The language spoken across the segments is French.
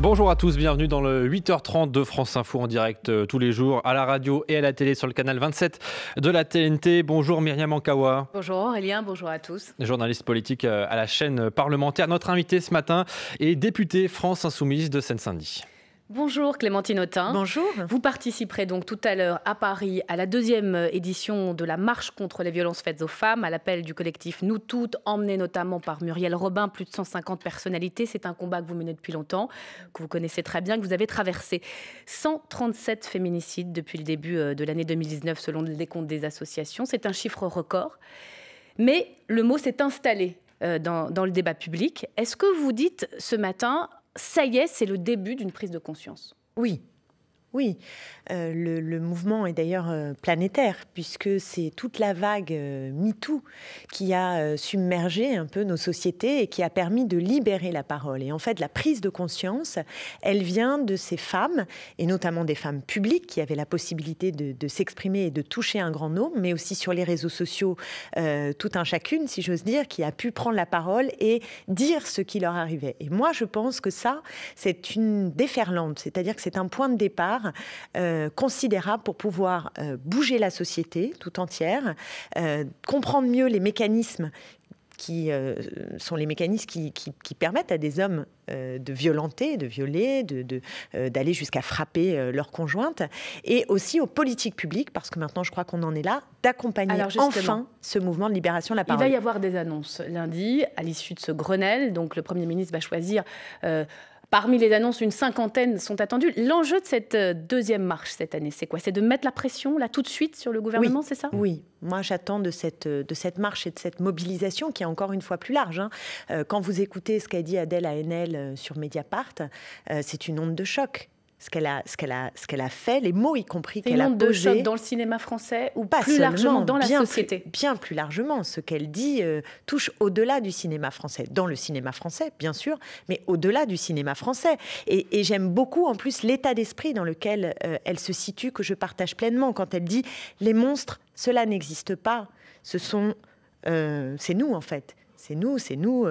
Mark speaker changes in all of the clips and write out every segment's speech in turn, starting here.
Speaker 1: Bonjour à tous, bienvenue dans le 8h30 de France Info en direct tous les jours à la radio et à la télé sur le canal 27 de la TNT. Bonjour Myriam Ankawa.
Speaker 2: Bonjour Aurélien, bonjour à tous.
Speaker 1: Journaliste politique à la chaîne parlementaire. Notre invité ce matin est député France Insoumise de Seine-Saint-Denis.
Speaker 2: Bonjour Clémentine Autain.
Speaker 3: Bonjour.
Speaker 2: Vous participerez donc tout à l'heure à Paris à la deuxième édition de la marche contre les violences faites aux femmes, à l'appel du collectif Nous Toutes, emmené notamment par Muriel Robin, plus de 150 personnalités. C'est un combat que vous menez depuis longtemps, que vous connaissez très bien, que vous avez traversé. 137 féminicides depuis le début de l'année 2019 selon le décompte des associations. C'est un chiffre record. Mais le mot s'est installé dans le débat public. Est-ce que vous dites ce matin... Ça y est, c'est le début d'une prise de conscience.
Speaker 3: Oui. Le mouvement est d'ailleurs planétaire, puisque c'est toute la vague MeToo qui a submergé un peu nos sociétés et qui a permis de libérer la parole. Et en fait, la prise de conscience, elle vient de ces femmes, et notamment des femmes publiques qui avaient la possibilité de s'exprimer et de toucher un grand nombre, mais aussi sur les réseaux sociaux, tout un chacune, si j'ose dire, qui a pu prendre la parole et dire ce qui leur arrivait. Et moi, je pense que ça, c'est une déferlante, c'est-à-dire que c'est un point de départ considérable pour pouvoir bouger la société tout entière, comprendre mieux les mécanismes qui sont les mécanismes qui permettent à des hommes de violenter, de violer, d'aller jusqu'à frapper leur conjointe, et aussi aux politiques publiques, parce que maintenant je crois qu'on en est là, d'accompagner enfin ce mouvement de libération de la parole.
Speaker 2: Il va y avoir des annonces lundi, à l'issue de ce Grenelle, donc le Premier ministre va choisir... Parmi les annonces, une cinquantaine sont attendues. L'enjeu de cette deuxième marche cette année, c'est quoi? C'est de mettre la pression, là, tout de suite, sur le gouvernement, c'est ça?
Speaker 3: Oui. Moi, j'attends de cette marche et de cette mobilisation qui est encore une fois plus large. Quand vous écoutez ce qu'a dit Adèle Haenel sur Mediapart, c'est une onde de choc. Ce qu'elle a fait, les mots y compris qu'elle a posés.
Speaker 2: C'est une onde de choc dans le cinéma français ou plus largement dans la société?
Speaker 3: Bien plus largement. Ce qu'elle dit touche au-delà du cinéma français. Dans le cinéma français, bien sûr, mais au-delà du cinéma français. Et j'aime beaucoup, en plus, l'état d'esprit dans lequel elle se situe, que je partage pleinement. Quand elle dit « les monstres, cela n'existe pas. C'est nous, en fait. C'est nous,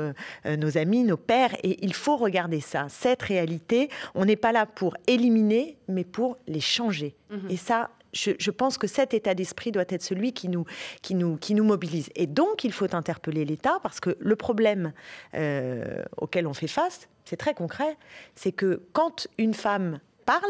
Speaker 3: nos amis, nos pères, et il faut regarder ça. Cette réalité, on n'est pas là pour éliminer, mais pour les changer. Et ça, je pense que cet état d'esprit doit être celui qui nous mobilise. Et donc, il faut interpeller l'État, parce que le problème auquel on fait face, c'est très concret, c'est que quand une femme parle,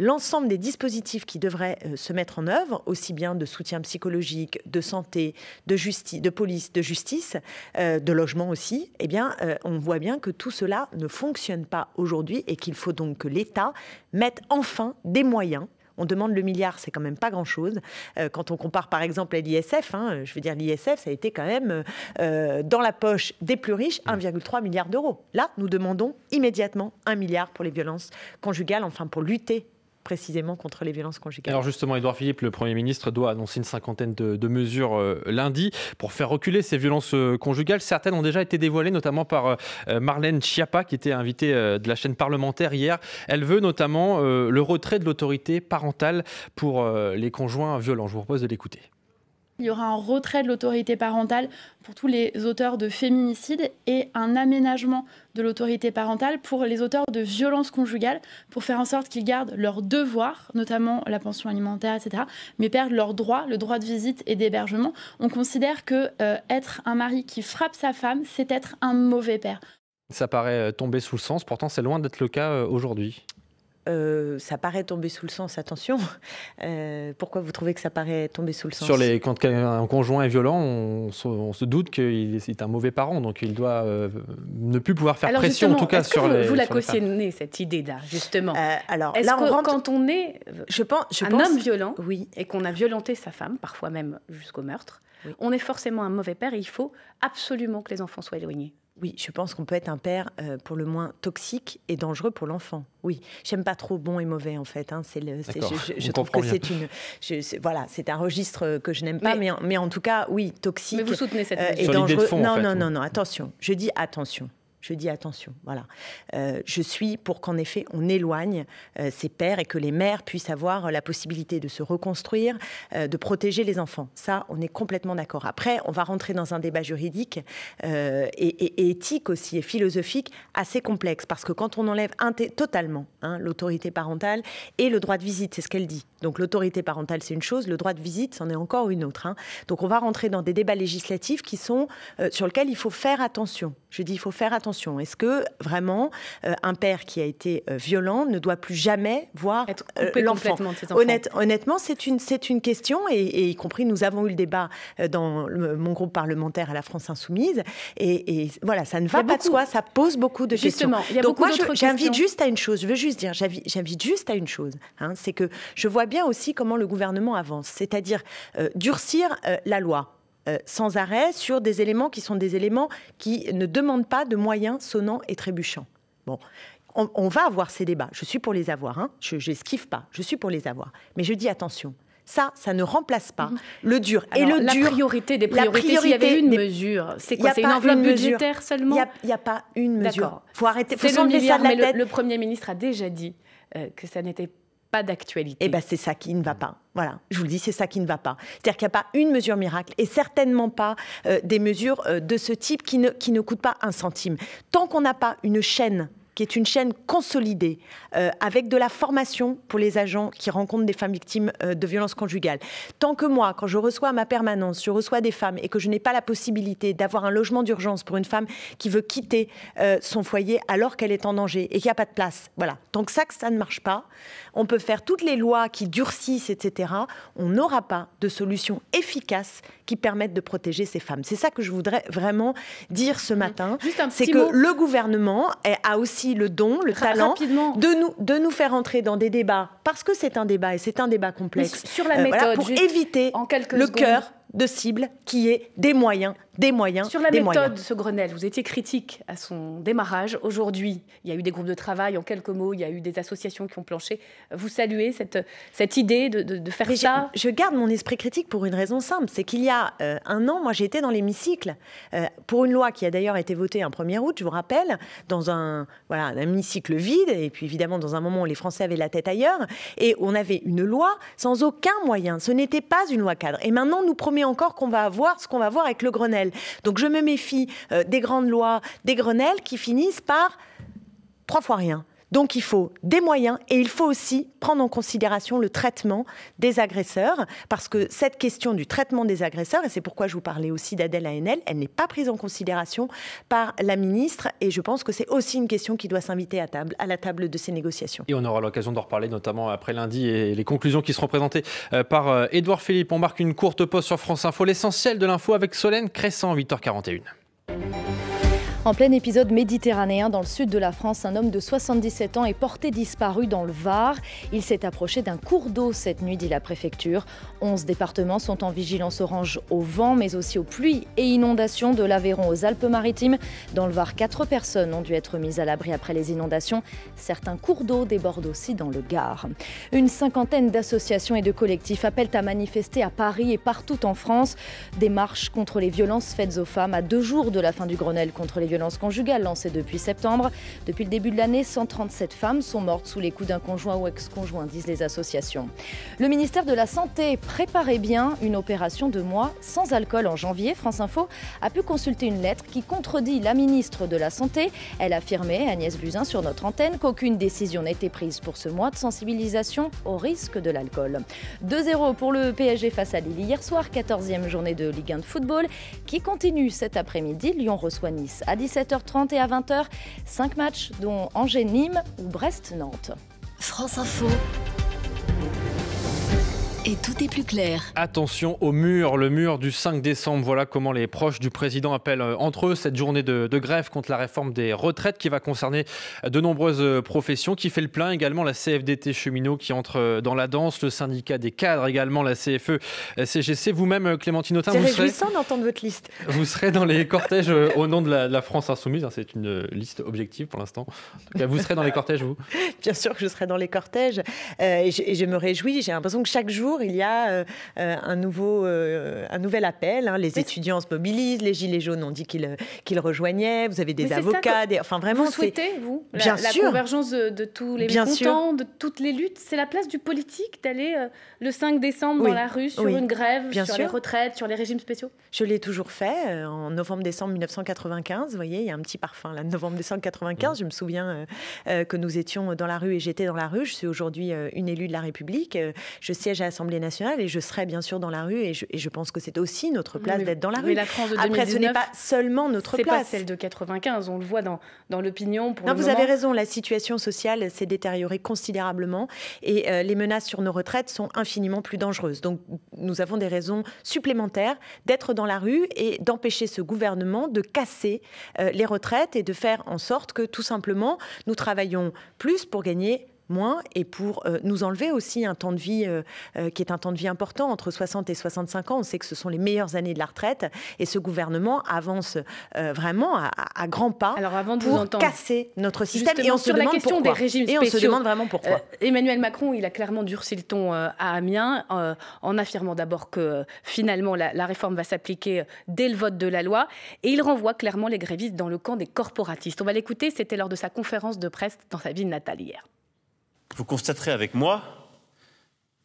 Speaker 3: l'ensemble des dispositifs qui devraient se mettre en œuvre, aussi bien de soutien psychologique, de santé, de justice, de police, de justice, de logement aussi, eh bien, on voit bien que tout cela ne fonctionne pas aujourd'hui et qu'il faut donc que l'État mette enfin des moyens. On demande le milliard, c'est quand même pas grand-chose. Quand on compare par exemple à l'ISF, je veux dire l'ISF, ça a été quand même dans la poche des plus riches, 1,3 milliard d'euros. Là, nous demandons immédiatement 1 milliard pour les violences conjugales, enfin pour lutter précisément contre les violences conjugales.
Speaker 1: Alors justement, Édouard Philippe, le Premier ministre, doit annoncer une cinquantaine de mesures lundi pour faire reculer ces violences conjugales. Certaines ont déjà été dévoilées, notamment par Marlène Schiappa, qui était invitée de la chaîne parlementaire hier. Elle veut notamment le retrait de l'autorité parentale pour les conjoints violents. Je vous propose de l'écouter.
Speaker 4: Il y aura un retrait de l'autorité parentale pour tous les auteurs de féminicides et un aménagement de l'autorité parentale pour les auteurs de violences conjugales, pour faire en sorte qu'ils gardent leurs devoirs, notamment la pension alimentaire, etc., mais perdent leurs droits, le droit de visite et d'hébergement. On considère que être un mari qui frappe sa femme, c'est être un mauvais père.
Speaker 1: Ça paraît tomber sous le sens, pourtant c'est loin d'être le cas aujourd'hui.
Speaker 3: Ça paraît tomber sous le sens, attention. Pourquoi vous trouvez que ça paraît tomber sous le sens?
Speaker 1: Quand un conjoint est violent, on se doute qu'il est un mauvais parent, donc il doit ne plus pouvoir faire pression, en tout cas sur les femmes.
Speaker 2: Vous la cautionnez, cette idée-là, justement.
Speaker 3: Est-ce
Speaker 2: que quand on est un homme violent,
Speaker 3: oui,
Speaker 2: et qu'on a violenté sa femme, parfois même jusqu'au meurtre, oui, on est forcément un mauvais père et il faut absolument que les enfants soient éloignés?
Speaker 3: Oui, je pense qu'on peut être un père pour le moins toxique et dangereux pour l'enfant. Oui, j'aime pas trop bon et mauvais en fait. Je trouve que c'est un registre que je n'aime pas, mais en tout cas, oui, toxique.
Speaker 2: Mais vous soutenez cette
Speaker 3: et dangereux. Non, attention. Je dis attention. Je dis attention, voilà. Je suis pour qu'en effet, on éloigne ces pères et que les mères puissent avoir la possibilité de se reconstruire, de protéger les enfants. Ça, on est complètement d'accord. Après, on va rentrer dans un débat juridique et éthique aussi, et philosophique, assez complexe. Parce que quand on enlève totalement l'autorité parentale et le droit de visite, c'est ce qu'elle dit. Donc l'autorité parentale, c'est une chose, le droit de visite, c'en est encore une autre. Donc on va rentrer dans des débats législatifs qui sont, sur lesquels il faut faire attention. Je dis, il faut faire attention. Est-ce que vraiment un père qui a été violent ne doit plus jamais voir l'enfant ? Honnêtement, c'est une question, et y compris nous avons eu le débat dans mon groupe parlementaire à la France Insoumise, et voilà, ça ne va pas de soi, ça pose beaucoup de questions. Donc moi, j'invite juste à une chose, je veux juste dire, j'invite juste à une chose, c'est que je vois bien aussi comment le gouvernement avance, c'est-à-dire durcir la loi. Sans arrêt sur des éléments qui sont des éléments qui ne demandent pas de moyens sonnants et trébuchants. Bon, on va avoir ces débats. Je suis pour les avoir. Je n'esquive pas. Je suis pour les avoir. Mais je dis attention. Ça ne remplace pas le dur.
Speaker 2: Alors,
Speaker 3: et le dur.
Speaker 2: La priorité des priorités, s'il y avait une mesure, c'est quoi ? C'est une enveloppe budgétaire seulement ?
Speaker 3: Il n'y a pas une mesure.
Speaker 2: D'accord.
Speaker 3: Il faut arrêter.
Speaker 2: C'est le milliard, mais le Premier ministre a déjà dit que ça n'était pas d'actualité.
Speaker 3: Eh bien, c'est ça qui ne va pas. Voilà, je vous le dis, c'est ça qui ne va pas. C'est-à-dire qu'il n'y a pas une mesure miracle et certainement pas des mesures de ce type qui ne coûtent pas un centime. Tant qu'on n'a pas une chaîne qui est une chaîne consolidée, avec de la formation pour les agents qui rencontrent des femmes victimes de violences conjugales. Tant que moi, quand je reçois à ma permanence, je reçois des femmes et que je n'ai pas la possibilité d'avoir un logement d'urgence pour une femme qui veut quitter son foyer alors qu'elle est en danger et qu'il n'y a pas de place. Voilà. Tant que ça ne marche pas, on peut faire toutes les lois qui durcissent, etc. On n'aura pas de solution efficace qui permettent de protéger ces femmes. C'est ça que je voudrais vraiment dire ce matin. C'est que le gouvernement a aussi le don, le talent de nous faire entrer dans des débats, parce que c'est un débat et c'est un débat complexe,
Speaker 2: sur la méthode,
Speaker 3: pour éviter le cœur de cible qui est des moyens. Sur la méthode
Speaker 2: de ce Grenelle, vous étiez critique à son démarrage. Aujourd'hui, il y a eu des groupes de travail, en quelques mots, il y a eu des associations qui ont planché. Vous saluez cette idée de faire ça ?
Speaker 3: Je garde mon esprit critique pour une raison simple, c'est qu'il y a un an, moi j'ai été dans l'hémicycle pour une loi qui a d'ailleurs été votée un 1er août, je vous rappelle, dans un hémicycle vide, et puis évidemment dans un moment où les Français avaient la tête ailleurs, et on avait une loi sans aucun moyen. Ce n'était pas une loi cadre. Et maintenant, on nous promet encore qu'on va avoir ce qu'on va voir avec le Grenelle. Donc je me méfie des grandes lois, des Grenelles qui finissent par 3 fois rien. Donc il faut des moyens et il faut aussi prendre en considération le traitement des agresseurs, parce que cette question du traitement des agresseurs, et c'est pourquoi je vous parlais aussi d'Adèle Haenel, elle n'est pas prise en considération par la ministre, et je pense que c'est aussi une question qui doit s'inviter à la table de ces négociations.
Speaker 1: Et on aura l'occasion d'en reparler, notamment après lundi, et les conclusions qui seront présentées par Édouard Philippe. On marque une courte pause sur France Info, l'essentiel de l'info avec Solène Crescent, 8h41.
Speaker 5: En plein épisode méditerranéen dans le sud de la France, un homme de 77 ans est porté disparu dans le Var. Il s'est approché d'un cours d'eau cette nuit, dit la préfecture. 11 départements sont en vigilance orange au vent, mais aussi aux pluies et inondations, de l'Aveyron aux Alpes-Maritimes. Dans le Var, 4 personnes ont dû être mises à l'abri après les inondations. Certains cours d'eau débordent aussi dans le Gard. Une cinquantaine d'associations et de collectifs appellent à manifester à Paris et partout en France. Des marches contre les violences faites aux femmes à 2 jours de la fin du Grenelle contre les violences conjugales lancées depuis septembre. Depuis le début de l'année, 137 femmes sont mortes sous les coups d'un conjoint ou ex-conjoint, disent les associations. Le ministère de la Santé préparait bien une opération de mois sans alcool en janvier. France Info a pu consulter une lettre qui contredit la ministre de la Santé. Elle affirmait, Agnès Buzyn, sur notre antenne, qu'aucune décision n'était prise pour ce mois de sensibilisation au risque de l'alcool. 2-0 pour le PSG face à Lille hier soir, 14e journée de Ligue 1 de football qui continue cet après-midi. Lyon reçoit Nice à 17h30 et à 20h. 5 matchs dont Angers-Nîmes ou Brest-Nantes.
Speaker 6: France Info. Et tout est plus clair.
Speaker 1: Attention au mur, le mur du 5 décembre. Voilà comment les proches du président appellent entre eux cette journée de grève contre la réforme des retraites qui va concerner de nombreuses professions. Qui fait le plein également la CFDT cheminots qui entre dans la danse, le syndicat des cadres également, la CFE-CGC. Vous-même, Clémentine Autain,
Speaker 3: c'est réjouissant d'entendre votre liste.
Speaker 1: Vous serez dans les cortèges au nom de la France Insoumise. C'est une liste objective pour l'instant. En tout cas, vous serez dans les cortèges, vous ?
Speaker 3: Bien sûr que je serai dans les cortèges. Et je me réjouis. J'ai l'impression que chaque jour, jours, il y a un nouvel appel. Les étudiants se mobilisent, les Gilets jaunes ont dit qu'ils rejoignaient, vous avez des avocats, enfin vraiment...
Speaker 2: Vous souhaitez, vous,
Speaker 3: bien
Speaker 2: la
Speaker 3: sûr,
Speaker 2: convergence de tous les mécontents, de toutes les luttes? C'est la place du politique d'aller le 5 décembre dans la rue sur une grève, sur les retraites, sur les régimes spéciaux?
Speaker 3: Je l'ai toujours fait en novembre-décembre 1995. Vous voyez, il y a un petit parfum là, novembre-décembre 95. Je me souviens que nous étions dans la rue et j'étais dans la rue. Je suis aujourd'hui une élue de la République. Je siège à l'Assemblée nationale et je serai bien sûr dans la rue. Et je pense que c'est aussi notre place d'être dans la rue.
Speaker 2: La France de 2019,
Speaker 3: après, ce n'est pas seulement notre place.
Speaker 2: C'est pas celle de 95. On le voit dans l'opinion.
Speaker 3: Non, vous avez raison. La situation sociale s'est détériorée considérablement et les menaces sur nos retraites sont infiniment plus dangereuses. Donc, nous avons des raisons supplémentaires d'être dans la rue et d'empêcher ce gouvernement de casser les retraites et de faire en sorte que, tout simplement, nous travaillons plus pour gagner moins et pour nous enlever aussi un temps de vie qui est un temps de vie important, entre 60 et 65 ans. On sait que ce sont les meilleures années de la retraite et ce gouvernement avance vraiment à grands pas pour casser notre système.
Speaker 2: Justement,
Speaker 3: et on se demande pourquoi.
Speaker 2: Des régimes spéciaux,
Speaker 3: et on se demande vraiment pourquoi.
Speaker 2: Emmanuel Macron, il a clairement durci le ton à Amiens en affirmant d'abord que finalement la réforme va s'appliquer dès le vote de la loi et il renvoie clairement les grévistes dans le camp des corporatistes. On va l'écouter, c'était lors de sa conférence de presse dans sa ville natale hier.
Speaker 7: Vous constaterez avec moi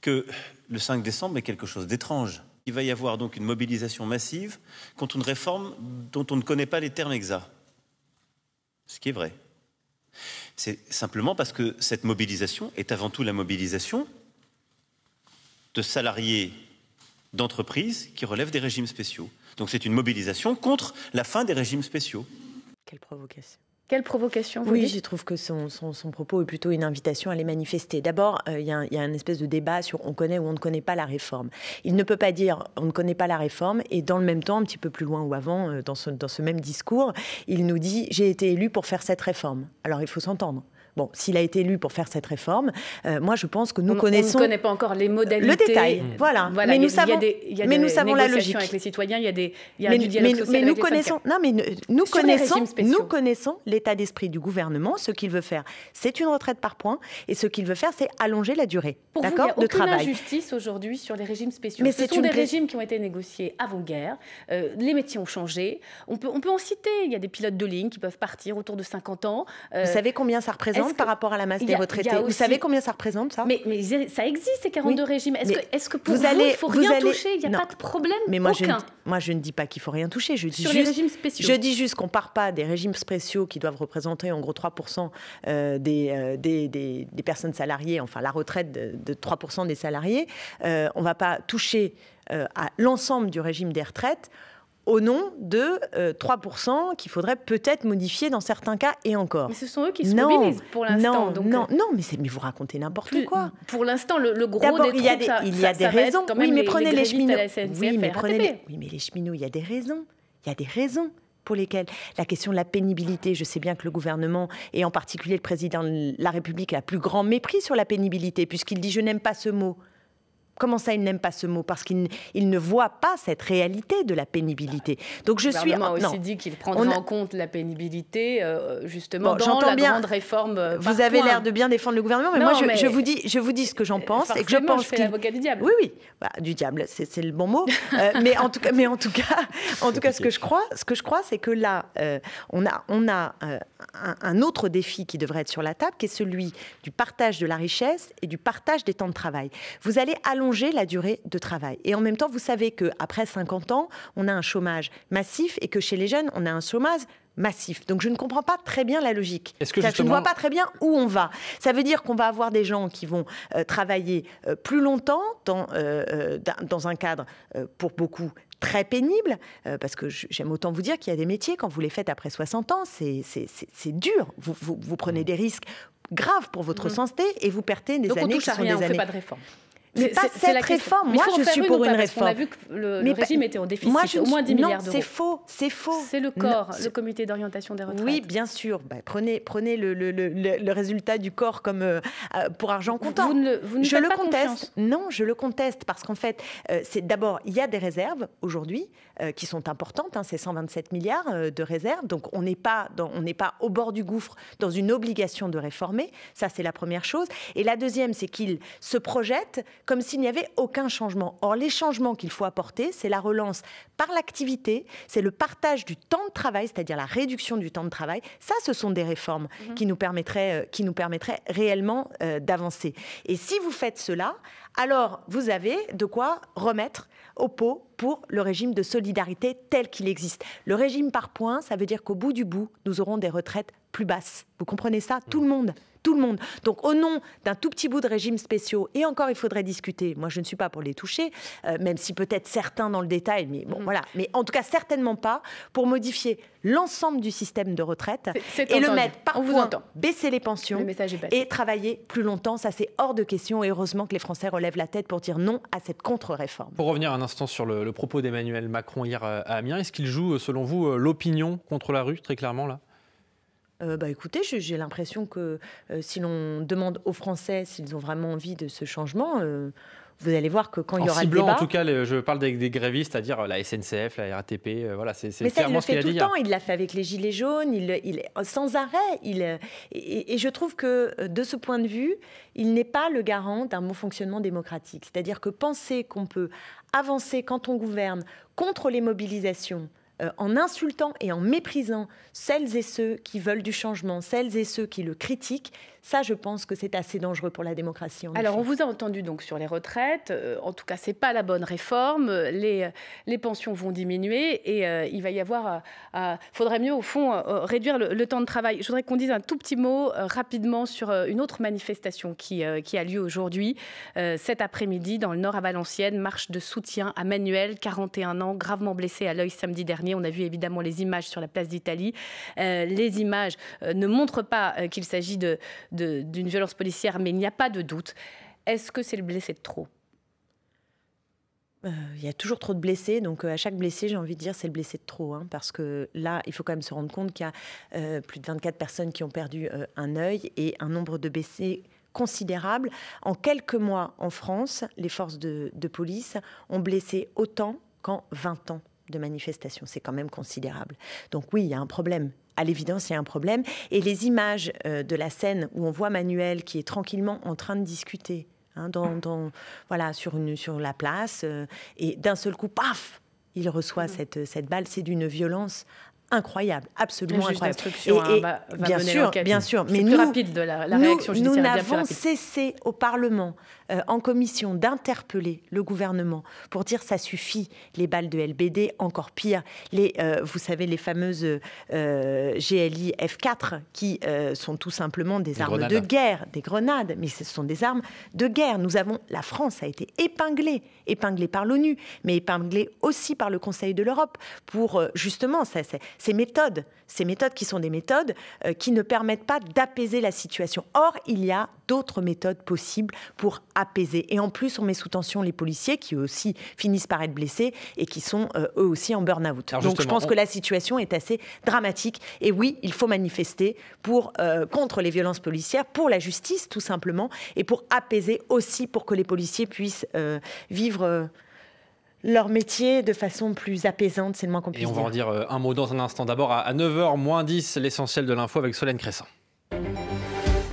Speaker 7: que le 5 décembre est quelque chose d'étrange. Il va y avoir donc une mobilisation massive contre une réforme dont on ne connaît pas les termes exacts. Ce qui est vrai. C'est simplement parce que cette mobilisation est avant tout la mobilisation de salariés d'entreprises qui relèvent des régimes spéciaux. Donc c'est une mobilisation contre la fin des régimes spéciaux.
Speaker 3: Quelle provocation.
Speaker 2: Quelle provocation, vous
Speaker 3: Oui,
Speaker 2: dites ?
Speaker 3: je trouve que son propos est plutôt une invitation à les manifester. D'abord, il y a un espèce de débat sur on connaît ou on ne connaît pas la réforme. Il ne peut pas dire on ne connaît pas la réforme et dans le même temps, un petit peu plus loin ou avant, dans ce même discours, il nous dit j'ai été élu pour faire cette réforme. Alors il faut s'entendre. Bon, s'il a été élu pour faire cette réforme, moi je pense que nous connaissons...
Speaker 2: On ne connaît pas encore les modalités.
Speaker 3: Le détail, voilà. Mais nous savons,
Speaker 2: nous
Speaker 3: savons la logique.
Speaker 2: Avec les citoyens, il y a du dialogue social avec les syndicats.
Speaker 3: Nous connaissons l'état d'esprit du gouvernement. Ce qu'il veut faire, c'est une retraite par points. Et ce qu'il veut faire, c'est allonger la durée de travail.
Speaker 2: Pour vous, il n'y a aucune injustice aujourd'hui sur les régimes spéciaux. Ce sont des régimes qui ont été négociés avant-guerre. Les métiers ont changé. On peut en citer. Il y a des pilotes de ligne qui peuvent partir autour de 50 ans.
Speaker 3: Vous savez combien ça représente par rapport à la masse des retraités. Vous savez combien ça représente, ça ?
Speaker 2: Mais ça existe, ces 42 régimes. Est-ce que pour vous, il ne faut rien toucher ? Il n'y a pas de problème
Speaker 3: moi, je ne dis pas qu'il ne faut rien toucher. Je dis
Speaker 2: sur les régimes spéciaux.
Speaker 3: Je dis juste qu'on ne part pas des régimes spéciaux qui doivent représenter en gros 3% des personnes salariées, enfin la retraite de 3% des salariés. On ne va pas toucher à l'ensemble du régime des retraites au nom de 3% qu'il faudrait peut-être modifier dans certains cas et encore.
Speaker 2: Mais ce sont eux qui se mobilisent pour l'instant.
Speaker 3: Non, mais vous racontez n'importe quoi.
Speaker 2: Pour l'instant, le gros
Speaker 3: d'abord,
Speaker 2: des troupes,
Speaker 3: il y a des raisons.
Speaker 2: Oui, mais
Speaker 3: prenez les cheminots.
Speaker 2: Oui,
Speaker 3: mais les cheminots, il y a des raisons. Il y a des raisons pour lesquelles la question de la pénibilité, je sais bien que le gouvernement, et en particulier le président de la République, a plus grand mépris sur la pénibilité, puisqu'il dit « je n'aime pas ce mot ». Comment ça, il n'aime pas ce mot ? Parce qu'il ne voit pas cette réalité de la pénibilité. Donc je suis...
Speaker 2: Le gouvernement a aussi dit qu'il prendrait en compte la pénibilité, justement, dans la grande réforme.
Speaker 3: Vous avez l'air de bien défendre le gouvernement, mais je vous dis ce que j'en pense. Et que je pense
Speaker 2: je fais l'avocat du diable.
Speaker 3: Oui. Bah, du diable, c'est le bon mot. mais en tout cas, ce que je crois, c'est que là, on a un autre défi qui devrait être sur la table, qui est celui du partage de la richesse et du partage des temps de travail. Vous allez allonger la durée de travail. Et en même temps, vous savez qu'après 50 ans, on a un chômage massif et que chez les jeunes, on a un chômage massif. Donc je ne comprends pas très bien la logique. Je ne vois pas très bien où on va. Ça veut dire qu'on va avoir des gens qui vont travailler plus longtemps dans un cadre pour beaucoup très pénible, parce que j'aime autant vous dire qu'il y a des métiers, quand vous les faites après 60 ans, c'est dur. Vous prenez des risques graves pour votre santé et vous perdez des années qui sont des années.
Speaker 2: On ne fait pas de réforme.
Speaker 3: Mais pas cette réforme. Moi, je suis pour une réforme.
Speaker 2: On a vu que le régime était en déficit, au moins 10 milliards d'euros.
Speaker 3: Non, c'est faux.
Speaker 2: C'est le corps, le comité d'orientation des retraites.
Speaker 3: Oui, bien sûr. Prenez le résultat du corps comme pour argent comptant.
Speaker 2: Vous ne
Speaker 3: je
Speaker 2: faites
Speaker 3: le
Speaker 2: pas
Speaker 3: conteste.
Speaker 2: Confiance.
Speaker 3: Non, je le conteste parce qu'en fait, d'abord, il y a des réserves aujourd'hui qui sont importantes. C'est 127 milliards de réserves. Donc, on n'est pas au bord du gouffre dans une obligation de réformer. Ça, c'est la première chose. Et la deuxième, c'est qu'il se projette comme s'il n'y avait aucun changement. Or, les changements qu'il faut apporter, c'est la relance par l'activité, c'est le partage du temps de travail, c'est-à-dire la réduction du temps de travail. Ça, ce sont des réformes qui nous permettraient réellement d'avancer. Et si vous faites cela, alors vous avez de quoi remettre au pot pour le régime de solidarité tel qu'il existe. Le régime par points, ça veut dire qu'au bout du bout, nous aurons des retraites plus basses. Vous comprenez ça ? Tout le monde. Donc, au nom d'un tout petit bout de régimes spéciaux, et encore, il faudrait discuter. Moi, je ne suis pas pour les toucher, même si peut-être certains dans le détail, mais bon, voilà. Mais en tout cas, certainement pas pour modifier l'ensemble du système de retraite et le mettre par point, baisser les pensions et travailler plus longtemps. Ça, c'est hors de question. Et heureusement que les Français relèvent la tête pour dire non à cette contre-réforme.
Speaker 1: Pour revenir un instant sur le propos d'Emmanuel Macron hier à Amiens, est-ce qu'il joue, selon vous, l'opinion contre la rue, très clairement, là ?
Speaker 3: Écoutez, j'ai l'impression que si l'on demande aux Français s'ils ont vraiment envie de ce changement, vous allez voir que quand il y aura le débat...
Speaker 1: En tout cas, je parle des grévistes, c'est-à-dire la SNCF, la RATP, voilà, c'est clairement ce qu'il a dit.
Speaker 3: Mais ça, il le fait tout le temps. Il l'a fait avec les Gilets jaunes, sans arrêt. Et je trouve que, de ce point de vue, il n'est pas le garant d'un bon fonctionnement démocratique. C'est-à-dire que penser qu'on peut avancer quand on gouverne contre les mobilisations, en insultant et en méprisant celles et ceux qui veulent du changement, celles et ceux qui le critiquent, ça, je pense que c'est assez dangereux pour la démocratie.
Speaker 2: Alors, on vous a entendu donc sur les retraites. En tout cas, c'est pas la bonne réforme. Les pensions vont diminuer et il va y avoir... faudrait mieux, au fond, réduire le temps de travail. Je voudrais qu'on dise un tout petit mot rapidement sur une autre manifestation qui a lieu aujourd'hui, cet après-midi, dans le Nord à Valenciennes. Marche de soutien à Manuel, 41 ans, gravement blessé à l'œil samedi dernier. On a vu évidemment les images sur la place d'Italie. Les images ne montrent pas qu'il s'agit d'une violence policière, mais il n'y a pas de doute. Est-ce que c'est le blessé de trop ?
Speaker 3: Il y a toujours trop de blessés, donc à chaque blessé, j'ai envie de dire c'est le blessé de trop, parce que là, il faut quand même se rendre compte qu'il y a plus de 24 personnes qui ont perdu un œil et un nombre de blessés considérable. En quelques mois, en France, les forces de police ont blessé autant qu'en 20 ans de manifestation. C'est quand même considérable. Donc oui, il y a un problème. À l'évidence, il y a un problème. Et les images de la scène où on voit Manuel qui est tranquillement en train de discuter sur la place, et d'un seul coup, paf, il reçoit cette balle. C'est d'une violence incroyable, absolument incroyable. Bien sûr.
Speaker 2: Mais plus rapide de la réaction judiciaire.
Speaker 3: Nous n'avons cessé au Parlement, en commission, d'interpeller le gouvernement pour dire ça suffit, les balles de LBD, encore pire, vous savez, les fameuses GLI F4 qui sont tout simplement des armes de guerre, des grenades, mais ce sont des armes de guerre. La France a été épinglée par l'ONU, mais épinglée aussi par le Conseil de l'Europe pour justement ces méthodes qui sont des méthodes qui ne permettent pas d'apaiser la situation. Or, il y a d'autres méthodes possibles pour apaiser. Et en plus, on met sous tension les policiers qui, eux aussi, finissent par être blessés et qui sont, eux aussi, en burn-out. Donc, je pense que la situation est assez dramatique. Et oui, il faut manifester contre les violences policières, pour la justice, tout simplement, et pour apaiser aussi, pour que les policiers puissent vivre... leur métier de façon plus apaisante, c'est le moins qu'on puisse dire.
Speaker 1: Et on va en dire un mot dans un instant. D'abord, à 9h-10, l'essentiel de l'info avec Solène Crescent.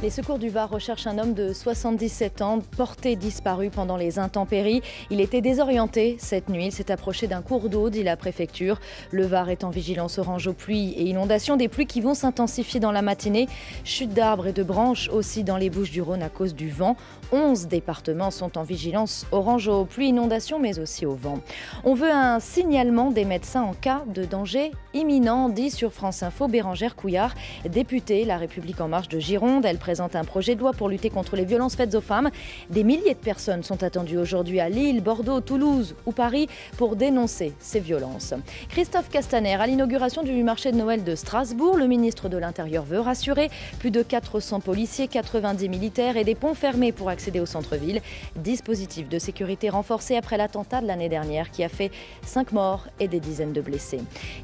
Speaker 5: Les secours du Var recherchent un homme de 77 ans, porté disparu pendant les intempéries. Il était désorienté cette nuit. Il s'est approché d'un cours d'eau, dit la préfecture. Le Var est en vigilance orange aux pluies et inondations. Des pluies qui vont s'intensifier dans la matinée. Chute d'arbres et de branches aussi dans les Bouches-du-Rhône à cause du vent. 11 départements sont en vigilance orange aux pluies, inondations, mais aussi au vent. On veut un signalement des médecins en cas de danger imminent, dit sur France Info Bérangère Couillard, députée La République En Marche de Gironde. Elle présente un projet de loi pour lutter contre les violences faites aux femmes. Des milliers de personnes sont attendues aujourd'hui à Lille, Bordeaux, Toulouse ou Paris pour dénoncer ces violences. Christophe Castaner, à l'inauguration du marché de Noël de Strasbourg, le ministre de l'Intérieur veut rassurer. Plus de 400 policiers, 90 militaires et des ponts fermés pour accéder au centre-ville. Dispositif de sécurité renforcé après l'attentat de l'année dernière qui a fait 5 morts et des dizaines de blessés.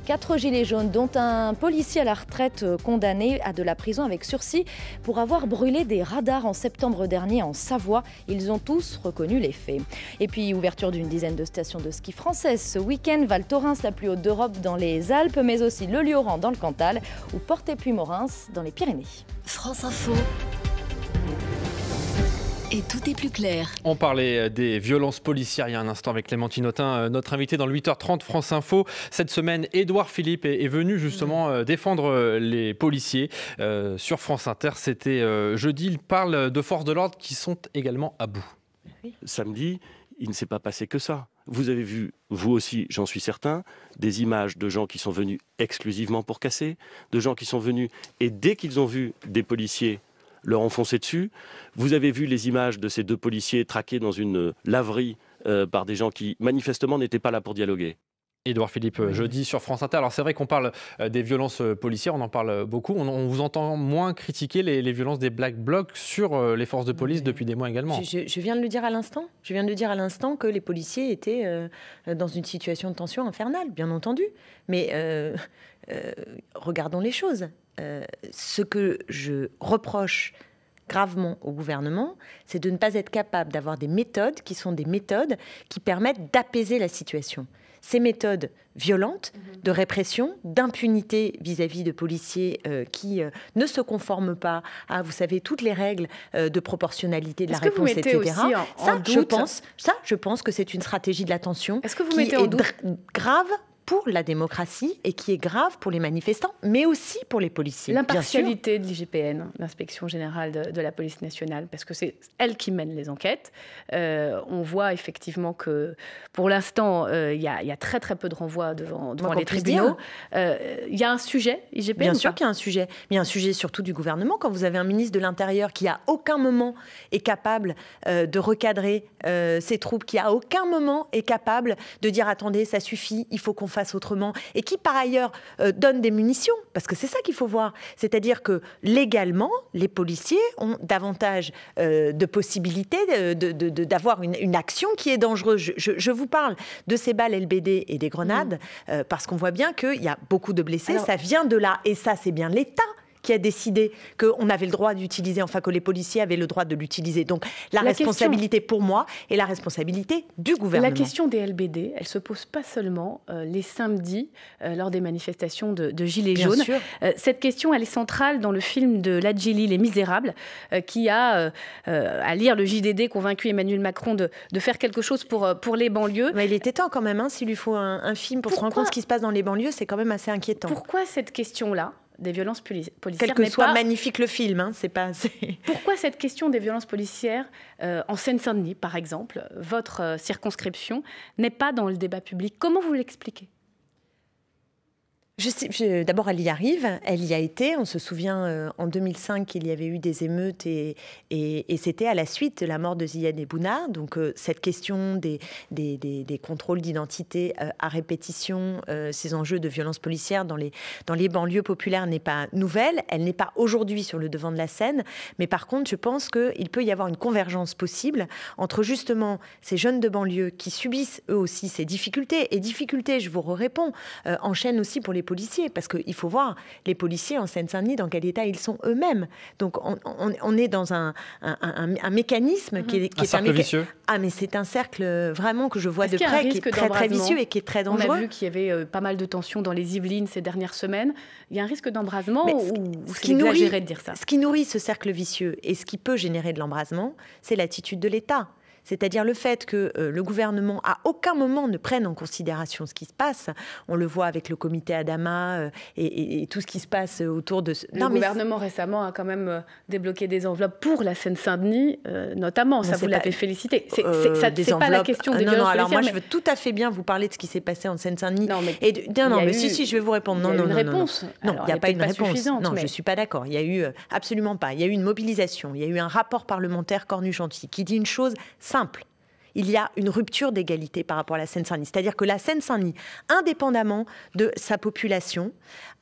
Speaker 5: 4 gilets jaunes, dont un policier à la retraite condamné à de la prison avec sursis pour avoir brûlé des radars en septembre dernier en Savoie. Ils ont tous reconnu les faits. Et puis, ouverture d'une dizaine de stations de ski françaises ce week-end. Val Thorens, la plus haute d'Europe dans les Alpes, mais aussi le Lioran dans le Cantal ou Porte-et-Puy-Morins dans les Pyrénées.
Speaker 6: France Info. Et tout est plus clair.
Speaker 1: On parlait des violences policières il y a un instant avec Clémentine Autain, notre invité dans le 8h30 France Info. Cette semaine, Édouard Philippe est venu justement défendre les policiers sur France Inter. C'était jeudi. Il parle de forces de l'ordre qui sont également à bout.
Speaker 8: Samedi, il ne s'est pas passé que ça. Vous avez vu, vous aussi, j'en suis certain, des images de gens qui sont venus exclusivement pour casser, de gens qui sont venus et dès qu'ils ont vu des policiers leur ont foncé dessus. Vous avez vu les images de ces 2 policiers traqués dans une laverie par des gens qui, manifestement, n'étaient pas là pour dialoguer.
Speaker 1: Édouard Philippe, jeudi sur France Inter. Alors c'est vrai qu'on parle des violences policières, on en parle beaucoup. On vous entend moins critiquer les violences des Black Blocs sur les forces de police depuis des mois également.
Speaker 3: Je viens de le dire à l'instant. Je viens de dire à l'instant que les policiers étaient dans une situation de tension infernale, bien entendu. Mais regardons les choses. Ce que je reproche gravement au gouvernement, c'est de ne pas être capable d'avoir des méthodes qui sont des méthodes qui permettent d'apaiser la situation. Ces méthodes violentes de répression, d'impunité vis-à-vis de policiers qui ne se conforment pas à, vous savez, toutes les règles de proportionnalité de la réponse, etc. Je pense que c'est une stratégie de la tension qui est grave pour la démocratie et qui est grave pour les manifestants, mais aussi pour les policiers.
Speaker 2: L'impartialité de l'IGPN, l'Inspection Générale de la Police Nationale, parce que c'est elle qui mène les enquêtes. On voit effectivement que, pour l'instant, il y a très très peu de renvois devant les tribunaux. Il y a un sujet, IGPN.
Speaker 3: Bien sûr qu'il y a un sujet, mais il y a un sujet surtout du gouvernement. Quand vous avez un ministre de l'Intérieur qui à aucun moment est capable de recadrer ses troupes, qui à aucun moment est capable de dire attendez, ça suffit, il faut qu'on fasse autrement, et qui par ailleurs donne des munitions, parce que c'est ça qu'il faut voir. C'est-à-dire que légalement, les policiers ont davantage de possibilités d'avoir une action qui est dangereuse. Je vous parle de ces balles LBD et des grenades, parce qu'on voit bien qu'il y a beaucoup de blessés. Alors, ça vient de là, et ça c'est bien l'État qui a décidé qu'on avait le droit d'utiliser, enfin que les policiers avaient le droit de l'utiliser. Donc la responsabilité pour moi est la responsabilité du gouvernement.
Speaker 2: La question des LBD, elle ne se pose pas seulement les samedis lors des manifestations de Gilets jaunes. Cette question, elle est centrale dans le film de Ladjili, Les Misérables, qui a, à lire le JDD, convaincu Emmanuel Macron de faire quelque chose pour les banlieues.
Speaker 3: Mais il était temps quand même, s'il lui faut un film pour se rendre compte de ce qui se passe dans les banlieues, c'est quand même assez inquiétant.
Speaker 2: Pourquoi cette question-là des violences policières,
Speaker 3: quel que soit magnifique le film, c'est pas.
Speaker 2: Pourquoi cette question des violences policières en Seine-Saint-Denis, par exemple, votre circonscription, n'est pas dans le débat public? Comment vous l'expliquez?
Speaker 3: D'abord, elle y arrive, elle y a été. On se souvient en 2005 qu'il y avait eu des émeutes et c'était à la suite de la mort de Ziyad Ebouna. Donc cette question des contrôles d'identité à répétition, ces enjeux de violence policière dans les banlieues populaires n'est pas nouvelle. Elle n'est pas aujourd'hui sur le devant de la scène. Mais par contre, je pense qu'il peut y avoir une convergence possible entre justement ces jeunes de banlieue qui subissent eux aussi ces difficultés. Et difficultés, je vous réponds, enchaînent aussi pour les policiers, parce qu'il faut voir les policiers en Seine-Saint-Denis dans quel état ils sont eux-mêmes. Donc on est dans un mécanisme qui est
Speaker 1: un cercle vicieux.
Speaker 3: Ah, mais c'est un cercle vraiment que je vois de près, qui est très très vicieux et qui est très dangereux.
Speaker 2: On a vu qu'il y avait pas mal de tensions dans les Yvelines ces dernières semaines. Il y a un risque d'embrasement ou c'est exagéré de dire ça?
Speaker 3: Ce qui nourrit ce cercle vicieux et ce qui peut générer de l'embrasement, c'est l'attitude de l'État. C'est-à-dire le fait que le gouvernement, à aucun moment, ne prenne en considération ce qui se passe. On le voit avec le comité Adama et tout ce qui se passe autour de...
Speaker 2: Le gouvernement récemment a quand même débloqué des enveloppes pour la Seine-Saint-Denis, notamment. Ça, vous l'avez félicité. C'est pas la question des violences policières.
Speaker 3: Alors moi, je veux tout à fait bien vous parler de ce qui s'est passé en Seine-Saint-Denis. Si, je vais vous répondre.
Speaker 2: Il y a une réponse.
Speaker 3: Non, il n'y a pas une réponse. Non,
Speaker 2: je
Speaker 3: ne suis pas d'accord. Il y a eu absolument pas. Il y a eu une mobilisation. Il y a eu un rapport parlementaire Cornu-Chantilly qui dit une chose simple. Il y a une rupture d'égalité par rapport à la Seine-Saint-Denis. C'est-à-dire que la Seine-Saint-Denis, indépendamment de sa population,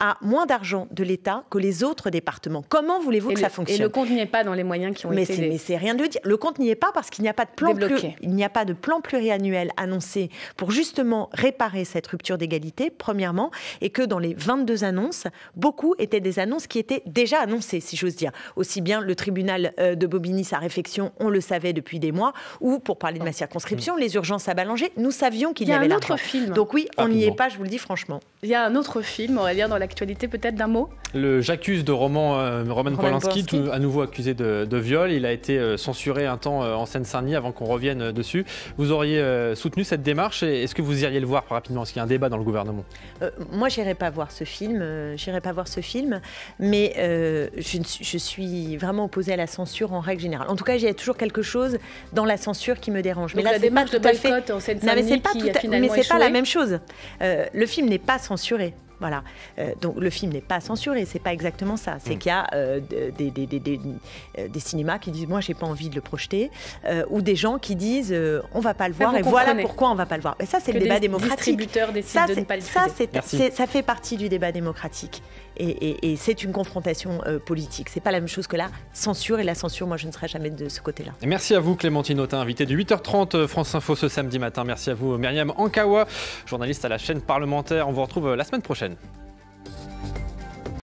Speaker 3: a moins d'argent de l'État que les autres départements. Comment voulez-vous que ça fonctionne?
Speaker 2: Et le compte n'y est pas dans les moyens qui ont été...
Speaker 3: Mais c'est rien de dire. Le compte n'y est pas parce qu'il n'y a pas de plan pluriannuel annoncé pour justement réparer cette rupture d'égalité, premièrement, et que dans les 22 annonces, beaucoup étaient des annonces qui étaient déjà annoncées, si j'ose dire. Aussi bien le tribunal de Bobigny, sa réflexion, on le savait depuis des mois, ou pour parler de ma circonscription, circonscriptions, les urgences à Ballanger. Nous savions qu'il y avait
Speaker 2: un autre
Speaker 3: l'argent.
Speaker 2: film.
Speaker 3: Donc oui, on n'y est pas, je vous le dis franchement.
Speaker 2: Il y a un autre film, Aurélien, dans l'actualité, peut-être d'un mot.
Speaker 1: Le J'accuse de Roman Polanski, à nouveau accusé de viol. Il a été censuré un temps en Seine-Saint-Denis avant qu'on revienne dessus. Vous auriez soutenu cette démarche et est-ce que vous iriez le voir rapidement? Est-ce qu'il y a un débat dans le gouvernement?
Speaker 3: Moi, j'irai pas voir ce film. Mais je suis vraiment opposée à la censure en règle générale. En tout cas, il y a toujours quelque chose dans la censure qui me dérange.
Speaker 2: Donc mais là, la démarche de boycott en Seine-Saint-Denis qui a finalement
Speaker 3: mais c'est pas la
Speaker 2: échoué.
Speaker 3: même chose. Le film n'est pas censuré. Voilà. Donc le film n'est pas censuré, c'est pas exactement ça. C'est qu'il y a des cinémas qui disent moi j'ai pas envie de le projeter, ou des gens qui disent on va pas le voir et voilà pourquoi on va pas le voir. Mais ça c'est le débat démocratique.
Speaker 2: Distributeurs décident de ne pas le diffuser.
Speaker 3: Ça fait partie du débat démocratique et c'est une confrontation politique. C'est pas la même chose que la censure et la censure. Moi je ne serai jamais de ce côté-là.
Speaker 1: Et merci à vous Clémentine Autain, invitée de 8h30 France Info ce samedi matin. Merci à vous Myriam Ankawa, journaliste à la chaîne parlementaire. On vous retrouve la semaine prochaine.